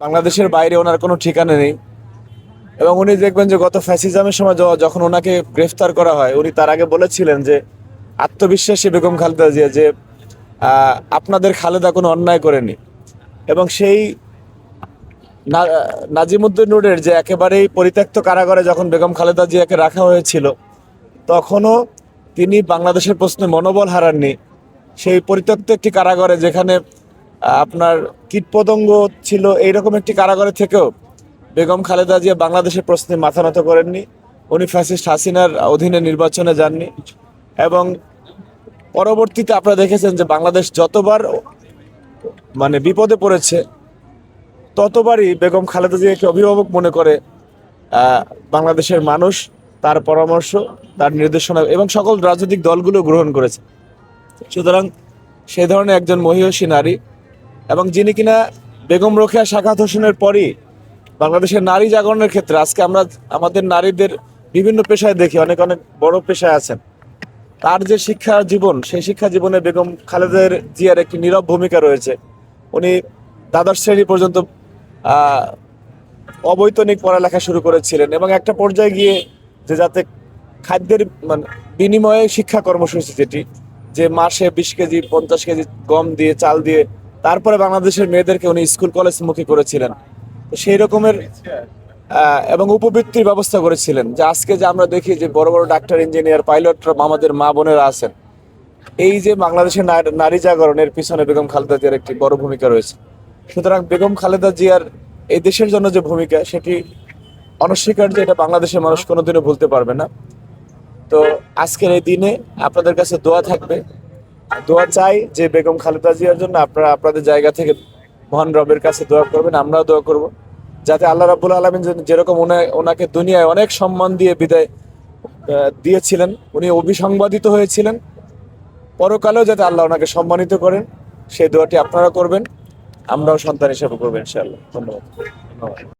বাংলাদেশের বাইরে ওনার কোনো ঠিকানা নেই। এবং উনি দেখবেন যে গত ফ্যাসিজমের সময় যখন ওনাকে গ্রেফতার করা হয়, উনি তার আগে বলেছিলেন যে আত্মবিশ্বাসী বেগম খালেদা জিয়া যে আপনাদের খালেদা কোনো অন্যায় করেনি। এবং সেই নাজিমুদ্দিন নূরের যে একেবারেই পরিত্যক্ত কারাগারে যখন বেগম খালেদা জিয়াকে রাখা হয়েছিল, তখনও তিনি বাংলাদেশের প্রশ্নে মনোবল হারাননি। সেই পরিত্যক্ত একটি কারাগারে, যেখানে আপনার কীটপতঙ্গ ছিল, এইরকম একটি কারাগারে থেকেও বেগম খালেদা জিয়া বাংলাদেশের প্রশ্নে মাথা নত করেননি। উনি ফ্যাসিস্ট হাসিনার অধীনে নির্বাচনে যাননি। এবং পরবর্তীতে আপনারা দেখেছেন যে বাংলাদেশ যতবার বিপদে পড়েছে, ততবারই বেগম খালেদা জিয়াকে অভিভাবক মনে করে বাংলাদেশের মানুষ, তার পরামর্শ, তার নির্দেশনা এবং সকল রাজনৈতিক দলগুলো গ্রহণ করেছে। সুতরাং সেই ধরনের একজন মহিয়সী নারী, এবং যিনি কিনা বেগম রোকেয়া সাখাওয়াত হোসেনের পরই বাংলাদেশের নারী জাগরণের ক্ষেত্রে, আজকে আমরা আমাদের নারীদের বিভিন্ন পেশায় দেখি, অনেক অনেক বড় পেশায় আছেন, তার যে শিক্ষা জীবন, সেই শিক্ষা জীবনে বেগম খালেদা জিয়ার একটি নীরব ভূমিকা রয়েছে। উনি দ্বাদশ শ্রেণী পর্যন্ত অবৈতনিক পড়ালেখা শুরু করেছিলেন, এবং একটা পর্যায়ে গিয়ে যে যাতে খাদ্যের বিনিময়ে শিক্ষা কর্মসূচি, যেটি যে মাসে 20 কেজি 50 কেজি গম দিয়ে, চাল দিয়ে, তারপরে বাংলাদেশের মেয়েদেরকে উনি স্কুল কলেজ মুখী করেছিলেন। সেই রকমের এবং উপবৃত্তির ব্যবস্থা করেছিলেন, যে আজকে যে আমরা দেখি যে বড় বড় ডাক্তার, ইঞ্জিনিয়ার, পাইলটরা আমাদের মা বোনেরা আছেন। এই যে বাংলাদেশের নারী জাগরণের পিছনে বেগম খালেদা জিয়ার একটি বড় ভূমিকা রয়েছে। সুতরাং বেগম খালেদা জিয়ার এই দেশের জন্য যে ভূমিকা, সেটি অনস্বীকার্য। এটা বাংলাদেশের মানুষ কোনোদিনও ভুলতে পারবে না। তো আজকের এই দিনে আপনাদের কাছে দোয়া থাকবে, দোয়া চাই যে বেগম খালেদা জিয়ার জন্য আপনারা আপনাদের জায়গা থেকে মহান রবের কাছে দোয়া করবেন, আমরাও দোয়া করব, যাতে আল্লাহ রাব্বুল আলামিন যেরকম ওনাকে দুনিয়ায় অনেক সম্মান দিয়ে বিদায় দিয়েছিলেন, উনি অভিসংবাদিত হয়েছিলেন, পরকালেও যাতে আল্লাহ ওনাকে সম্মানিত করেন, সেই দোয়াটি আপনারা করবেন, আমরাও সন্তান হিসেবে করবেন ইনশাআল্লাহ। ধন্যবাদ।